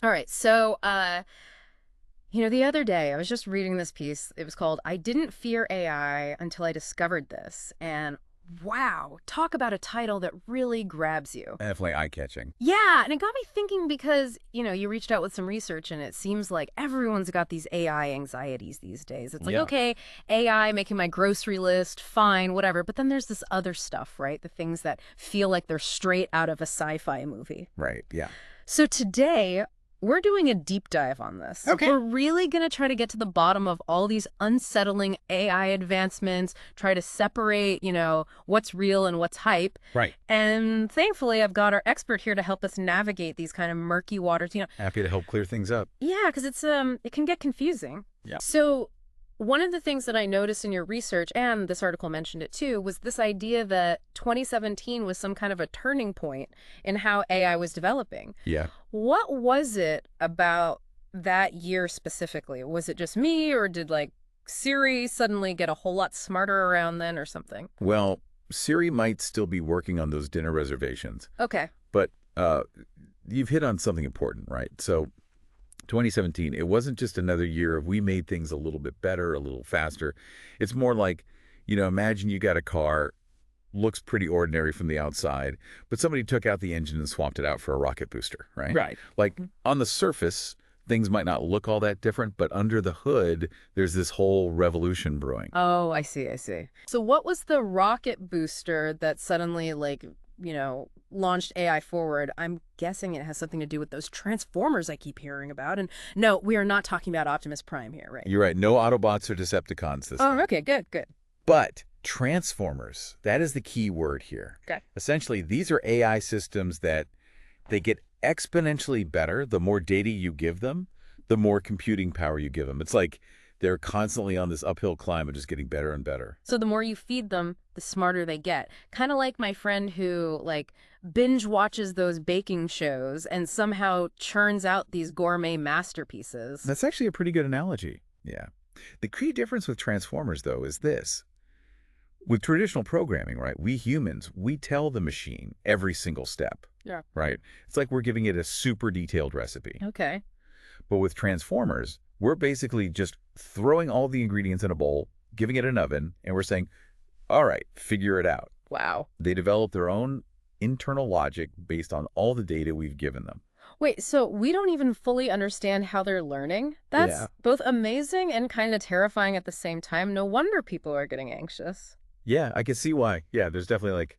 All right. So, the other day I was just reading this piece. It was called "I Didn't Fear AI Until I Discovered This." And wow, talk about a title that really grabs you. Definitely eye-catching. Yeah, and it got me thinking because, you reached out with some research and it seems like everyone's got these AI anxieties these days. It's like, Yeah. okay, AI making my grocery list, fine, whatever. But then there's this other stuff, right? The things that feel like they're straight out of a sci-fi movie. Right. Yeah. So today, we're doing a deep dive on this. Okay. We're really going to try to get to the bottom of all these unsettling AI advancements, try to separate, what's real and what's hype. Right. And thankfully, I've got our expert here to help us navigate these kind of murky waters. Happy to help clear things up. Yeah, because it can get confusing. Yeah. So one of the things that I noticed in your research, and this article mentioned it too, was this idea that 2017 was some kind of a turning point in how AI was developing. Yeah. What was it about that year specifically? Was it just me, or did Siri suddenly get a whole lot smarter around then or something? Well, Siri might still be working on those dinner reservations, Okay. but you've hit on something important, right? So 2017, it wasn't just another year of we made things a little bit better, a little faster. It's more like, imagine you got a car, looks pretty ordinary from the outside, but somebody took out the engine and swapped it out for a rocket booster, right? Right. Like on the surface, things might not look all that different, but under the hood, there's this whole revolution brewing. Oh, I see, I see. So what was the rocket booster that suddenly, launched AI forward? I'm guessing it has something to do with those Transformers I keep hearing about. And no, we are not talking about Optimus Prime here, right? You're right. No Autobots or Decepticons this time. Oh, okay, good, good. But Transformers, that is the key word here. Okay. Essentially, these are AI systems that they get exponentially better the more data you give them, the more computing power you give them. It's like they're constantly on this uphill climb of just getting better and better. So the more you feed them, the smarter they get. Kind of like my friend who, binge watches those baking shows and somehow churns out these gourmet masterpieces. That's actually a pretty good analogy. Yeah. The key difference with Transformers, though, is this. With traditional programming, right, we humans, we tell the machine every single step. Yeah. Right? It's like we're giving it a super detailed recipe. Okay. But with Transformers, we're basically just throwing all the ingredients in a bowl, giving it an oven, and we're saying, all right, figure it out. Wow. They develop their own internal logic based on all the data we've given them. Wait, so we don't even fully understand how they're learning? That's Yeah. both amazing and kind of terrifying at the same time. No wonder people are getting anxious. Yeah, I can see why. Yeah, there's definitely like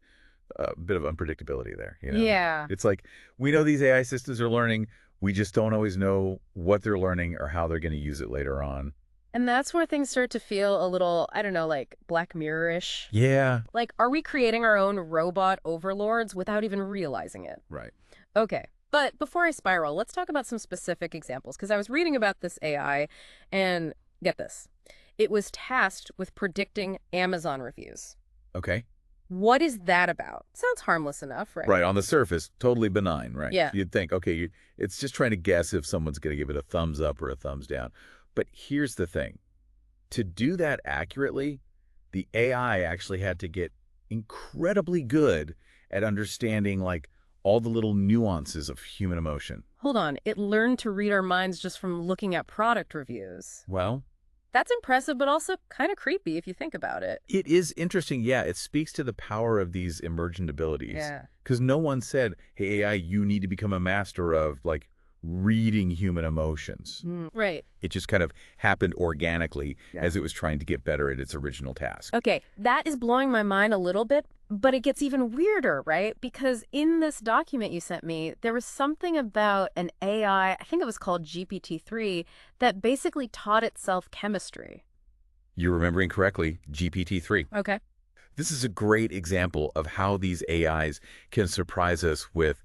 a bit of unpredictability there. Yeah. It's like we know these AI systems are learning. We just don't always know what they're learning or how they're going to use it later on. And that's where things start to feel a little, I don't know, like Black Mirror-ish. Yeah. Are we creating our own robot overlords without even realizing it? Right. Okay. But before I spiral, let's talk about some specific examples, because I was reading about this AI, and get this. It was tasked with predicting Amazon reviews. Okay. What is that about? Sounds harmless enough, right? Right. On the surface, totally benign, right? Yeah. You'd think, okay, it's just trying to guess if someone's going to give it a thumbs up or a thumbs down. But here's the thing. To do that accurately, the AI actually had to get incredibly good at understanding all the little nuances of human emotion. Hold on. It learned to read our minds just from looking at product reviews. Well, That's impressive, but also kind of creepy if you think about it. it is interesting. Yeah, it speaks to the power of these emergent abilities. Yeah. Because no one said, hey, AI, you need to become a master of reading human emotions. Right. It just kind of happened organically as it was trying to get better at its original task. Okay, that is blowing my mind a little bit, but it gets even weirder, right? Because in this document you sent me, there was something about an AI, I think it was called GPT-3, that basically taught itself chemistry. You're remembering correctly, GPT-3. Okay. This is a great example of how these AIs can surprise us with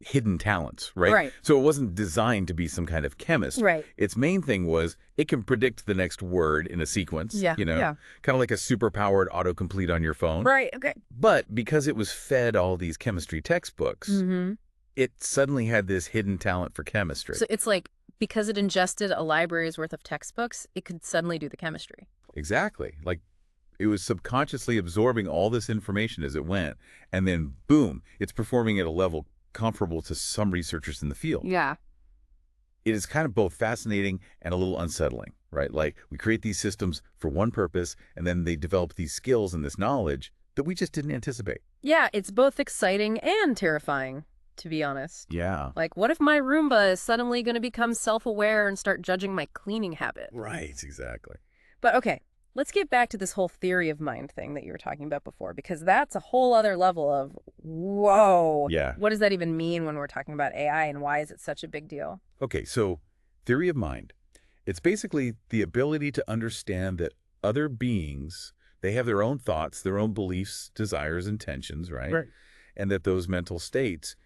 hidden talents, right? Right. So it wasn't designed to be some kind of chemist. Right. Its main thing was it can predict the next word in a sequence, Yeah. kind of like a super-powered autocomplete on your phone. Right, okay. But because it was fed all these chemistry textbooks, it suddenly had this hidden talent for chemistry. So it's because it ingested a library's worth of textbooks, it could suddenly do the chemistry. Exactly. It was subconsciously absorbing all this information as it went, and then boom, it's performing at a level comparable to some researchers in the field. Yeah. it is kind of both fascinating and a little unsettling, right? Like we create these systems for one purpose, and then they develop these skills and this knowledge that we just didn't anticipate. Yeah, it's both exciting and terrifying, to be honest. Yeah. Like, what if my Roomba is suddenly going to become self-aware and start judging my cleaning habit? Right, exactly. But okay, let's get back to this whole theory of mind thing that you were talking about before, because that's a whole other level of, whoa, Yeah. what does that even mean when we're talking about AI and why is it such a big deal? Okay, so theory of mind. It's basically the ability to understand that other beings, they have their own thoughts, their own beliefs, desires, intentions, right? Right. And that those mental states,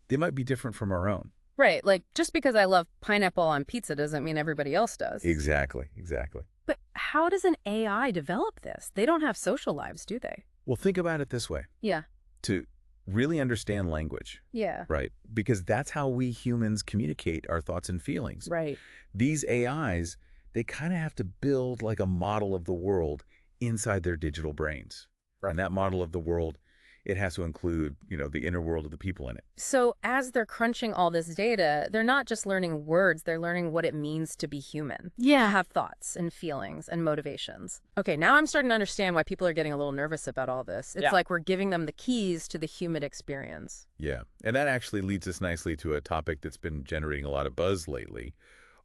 they might be different from our own. Right, like just because I love pineapple on pizza doesn't mean everybody else does. Exactly, exactly. But how does an AI develop this? They don't have social lives, do they? Well, think about it this way. Yeah. To really understand language, Yeah. right? Because that's how we humans communicate our thoughts and feelings. Right. These AIs, they kind of have to build like a model of the world inside their digital brains. Right. And that model of the world, it has to include, the inner world of the people in it. So as they're crunching all this data, they're not just learning words, they're learning what it means to be human. Yeah. To have thoughts and feelings and motivations. Okay, now I'm starting to understand why people are getting a little nervous about all this. It's like we're giving them the keys to the human experience. Yeah. And that actually leads us nicely to a topic that's been generating a lot of buzz lately.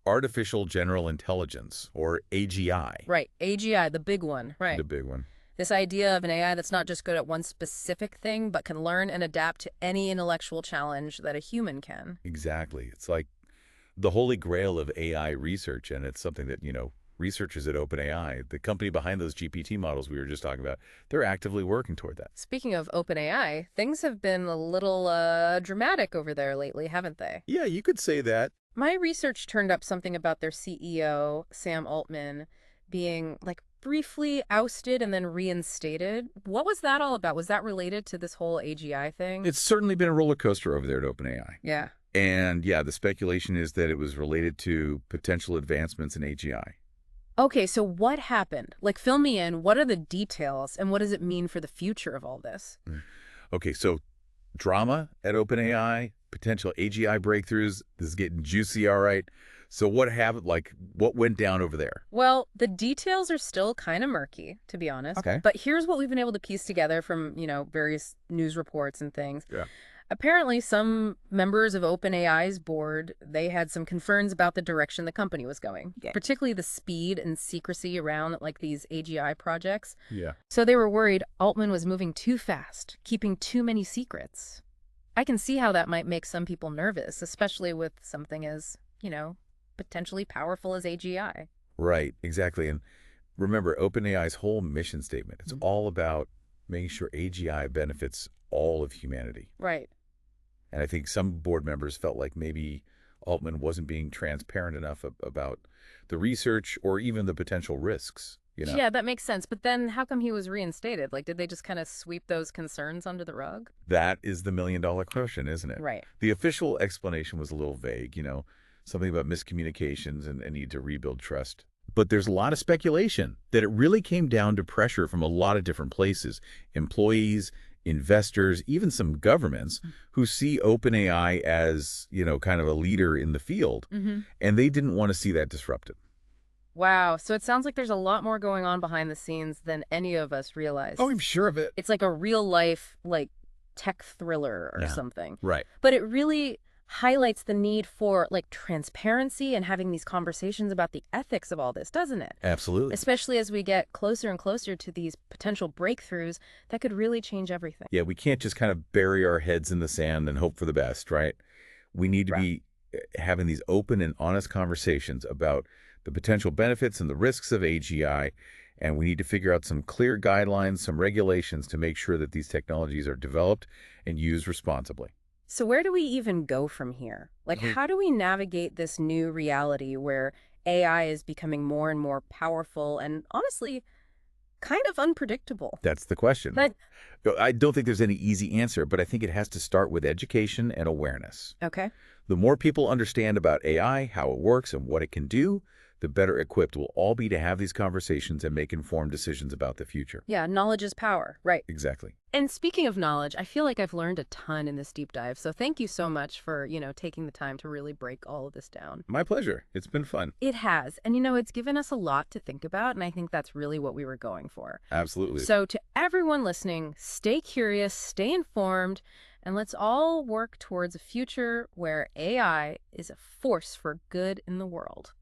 Artificial General Intelligence, or AGI. Right, AGI, the big one. Right. The big one. This idea of an AI that's not just good at one specific thing, but can learn and adapt to any intellectual challenge that a human can. Exactly. It's like the holy grail of AI research, and it's something that, researchers at OpenAI, the company behind those GPT models we were just talking about, they're actively working toward that. Speaking of OpenAI, things have been a little dramatic over there lately, haven't they? Yeah, you could say that. My research turned up something about their CEO, Sam Altman, being like briefly ousted and then reinstated. What was that all about? Was that related to this whole AGI thing? It's certainly been a roller coaster over there at OpenAI. Yeah. And yeah, the speculation is that it was related to potential advancements in AGI. Okay, so what happened? Like, fill me in. What are the details, and what does it mean for the future of all this? Okay, so drama at OpenAI, potential AGI breakthroughs. This is getting juicy, all right. So what happened? Like, what went down over there? Well, the details are still kind of murky, to be honest. Okay. But here's what we've been able to piece together from, various news reports and things. Yeah. Apparently, some members of OpenAI's board, they had some concerns about the direction the company was going, particularly the speed and secrecy around like these AGI projects. Yeah. So they were worried Altman was moving too fast, keeping too many secrets. I can see how that might make some people nervous, especially with something as, potentially powerful as AGI. Right, exactly. And remember, OpenAI's whole mission statement, it's all about making sure AGI benefits all of humanity. Right. And I think some board members felt like maybe Altman wasn't being transparent enough about the research or even the potential risks. Yeah, that makes sense. But then how come he was reinstated? Like, did they just kind of sweep those concerns under the rug? That is the million-dollar question, isn't it? Right. The official explanation was a little vague, something about miscommunications and a need to rebuild trust. But there's a lot of speculation that it really came down to pressure from a lot of different places, employees, investors, even some governments who see OpenAI as, kind of a leader in the field. And they didn't want to see that disrupted. Wow. So it sounds like there's a lot more going on behind the scenes than any of us realize. Oh, I'm sure of it. It's like a real life, like tech thriller or something. Right. But it really highlights the need for like transparency and having these conversations about the ethics of all this, doesn't it? Absolutely. Especially as we get closer and closer to these potential breakthroughs that could really change everything. Yeah, we can't just kind of bury our heads in the sand and hope for the best, right? We need to be having these open and honest conversations about the potential benefits and the risks of AGI, and we need to figure out some clear guidelines, some regulations to make sure that these technologies are developed and used responsibly. So where do we even go from here? Like, how do we navigate this new reality where AI is becoming more and more powerful and honestly kind of unpredictable? That's the question. But I don't think there's any easy answer, but I think it has to start with education and awareness. okay. The more people understand about AI, how it works, and what it can do, the better equipped we'll all be to have these conversations and make informed decisions about the future. Yeah, knowledge is power, right. Exactly. And speaking of knowledge, I feel like I've learned a ton in this deep dive. So thank you so much for, taking the time to really break all of this down. My pleasure. It's been fun. It has. And, it's given us a lot to think about. And I think that's really what we were going for. Absolutely. So to everyone listening, stay curious, stay informed, and let's all work towards a future where AI is a force for good in the world.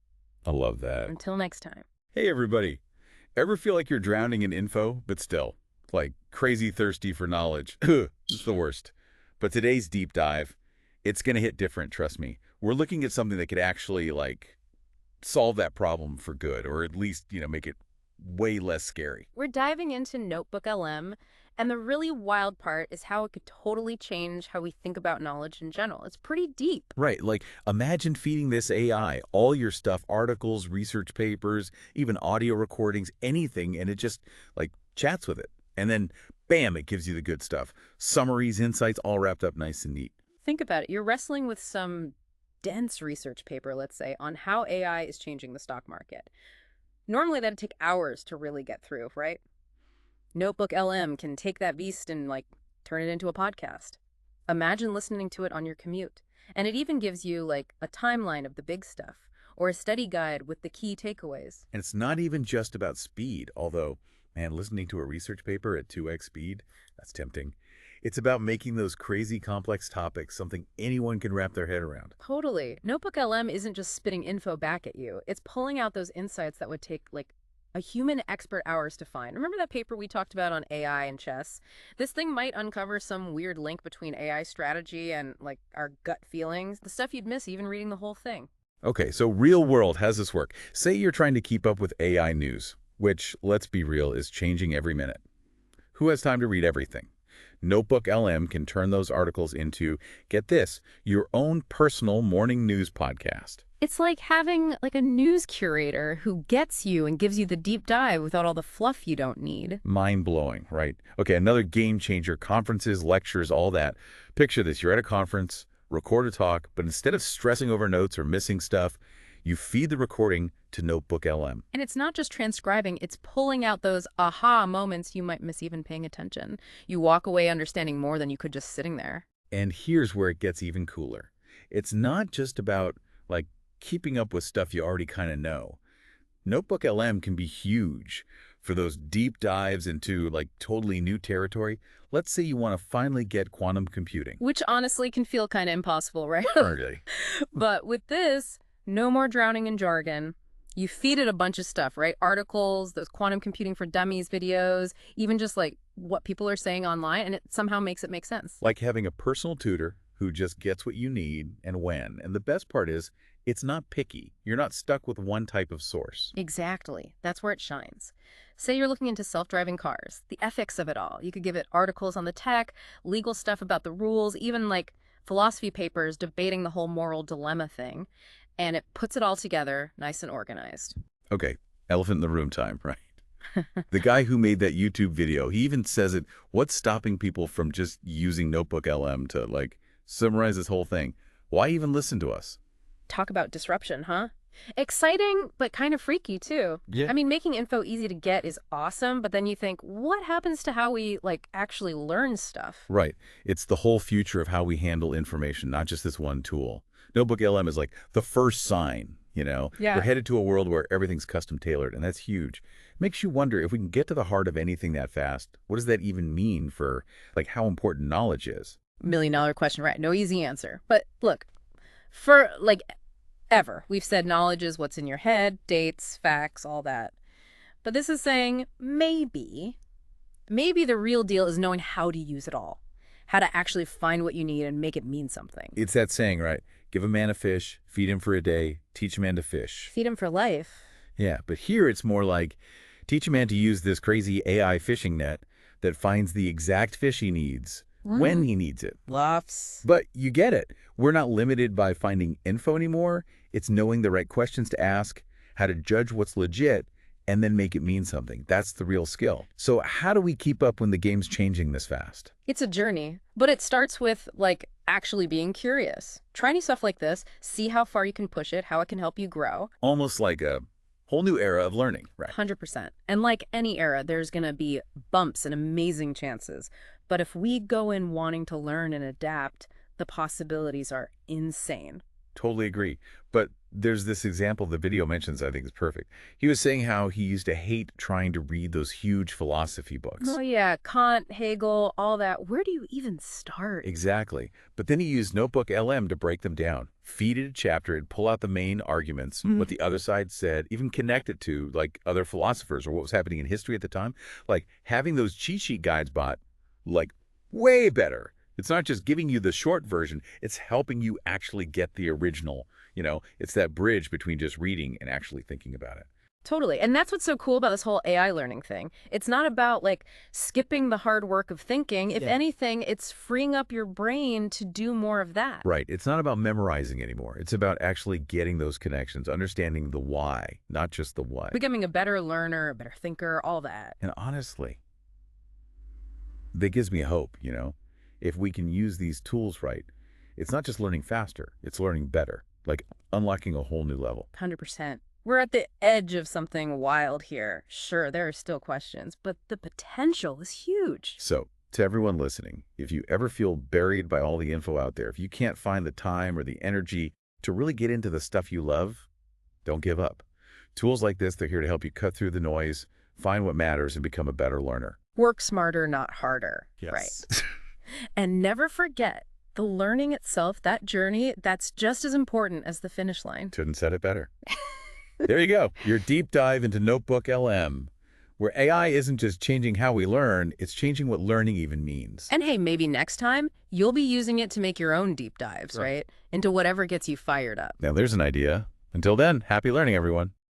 I love that. Until next time. Hey, everybody. Ever feel like you're drowning in info, but still, like crazy thirsty for knowledge? It's the worst. But today's deep dive, it's going to hit different, trust me. We're looking at something that could actually, solve that problem for good, or at least, make it way less scary. We're diving into Notebook LM, and the really wild part is how it could totally change how we think about knowledge in general. It's pretty deep. Right, imagine feeding this AI all your stuff, articles, research papers, even audio recordings, anything, and it just, chats with it. And then, bam, it gives you the good stuff. Summaries, insights, all wrapped up nice and neat. Think about it. You're wrestling with some dense research paper, let's say, on how AI is changing the stock market. Normally, that'd take hours to really get through, right? Notebook LM can take that beast and, turn it into a podcast. Imagine listening to it on your commute. And it even gives you, a timeline of the big stuff or a study guide with the key takeaways. And it's not even just about speed, although, man, listening to a research paper at 2x speed, that's tempting. It's about making those crazy complex topics something anyone can wrap their head around. Totally. Notebook LM isn't just spitting info back at you. It's pulling out those insights that would take, a human expert hours to find. Remember that paper we talked about on AI and chess? This thing might uncover some weird link between AI strategy and, our gut feelings, the stuff you'd miss even reading the whole thing. Okay, so real world, how's this work? Say you're trying to keep up with AI news, which, let's be real, is changing every minute. Who has time to read everything? Notebook LM can turn those articles into, get this, your own personal morning news podcast. It's like having a news curator who gets you and gives you the deep dive without all the fluff you don't need. Mind-blowing, right? Okay, another game changer, conferences, lectures, all that. Picture this, you're at a conference, record a talk, but instead of stressing over notes or missing stuff, you feed the recording to Notebook LM. And it's not just transcribing, it's pulling out those aha moments you might miss even paying attention. You walk away understanding more than you could just sitting there. And here's where it gets even cooler. It's not just about, keeping up with stuff you already kind of know. Notebook LM can be huge for those deep dives into, totally new territory. Let's say you want to finally get quantum computing. Which honestly can feel kind of impossible, right? Hardly. But with this, no more drowning in jargon. You feed it a bunch of stuff, right? Articles, those quantum computing for dummies videos, even just what people are saying online, and it somehow makes it make sense. Like having a personal tutor who just gets what you need and when. And the best part is, it's not picky. You're not stuck with one type of source. Exactly. That's where it shines. Say you're looking into self-driving cars, the ethics of it all. You could give it articles on the tech, legal stuff about the rules, even philosophy papers debating the whole moral dilemma thing. And it puts it all together, nice and organized. Okay, elephant in the room time, right? The guy who made that YouTube video, he even says it, what's stopping people from just using Notebook LM to, summarize this whole thing? Why even listen to us? Talk about disruption, huh? Exciting, but kind of freaky, too. Yeah. I mean, making info easy to get is awesome, but then you think, what happens to how we, actually learn stuff? Right. It's the whole future of how we handle information, not just this one tool. Notebook LM is the first sign, Yeah. We're headed to a world where everything's custom tailored, and that's huge. Makes you wonder, if we can get to the heart of anything that fast, what does that even mean for, how important knowledge is? $1 million question, right? No easy answer. But look, for, ever, we've said knowledge is what's in your head, dates, facts, all that. But this is saying maybe the real deal is knowing how to use it all, how to actually find what you need and make it mean something. It's that saying, right? Give a man a fish, feed him for a day, teach a man to fish. Feed him for life. Yeah, but here it's more teach a man to use this crazy AI fishing net that finds the exact fish he needs when he needs it. Laughs. But you get it. We're not limited by finding info anymore. It's knowing the right questions to ask, how to judge what's legit, and then make it mean something. That's the real skill. So how do we keep up when the game's changing this fast? It's a journey, but it starts with, actually being curious. Try new stuff like this, see how far you can push it, how it can help you grow. Almost like a whole new era of learning, right? 100%. And like any era, there's going to be bumps and amazing chances. But if we go in wanting to learn and adapt, the possibilities are insane. Totally agree. But there's this example the video mentions I think is perfect. He was saying how he used to hate trying to read those huge philosophy books. Oh yeah, Kant, Hegel, all that. Where do you even start? Exactly. But then he used Notebook LM to break them down. Feed it a chapter and pull out the main arguments, what the other side said, even connect it to like other philosophers or what was happening in history at the time. Like having those cheat sheet guides bought, like way better. It's not just giving you the short version, it's helping you actually get the original. It's that bridge between just reading and actually thinking about it. Totally. And that's what's so cool about this whole AI learning thing. It's not about like skipping the hard work of thinking. If anything, it's freeing up your brain to do more of that. Right. It's not about memorizing anymore. It's about actually getting those connections, understanding the why, not just the what. Becoming a better learner, a better thinker, all that. And honestly, that gives me hope. If we can use these tools right, it's not just learning faster, it's learning better, like unlocking a whole new level. 100%. We're at the edge of something wild here. Sure, there are still questions, but the potential is huge. So, to everyone listening, if you ever feel buried by all the info out there, if you can't find the time or the energy to really get into the stuff you love, don't give up. Tools like this, they're here to help you cut through the noise, find what matters, and become a better learner. Work smarter, not harder. Yes. Right. And never forget, the learning itself, that journey, that's just as important as the finish line. Couldn't said it better. There you go. Your deep dive into Notebook LM, where AI isn't just changing how we learn, it's changing what learning even means. And hey, maybe next time, you'll be using it to make your own deep dives, right? Into whatever gets you fired up. Now there's an idea. Until then, happy learning, everyone.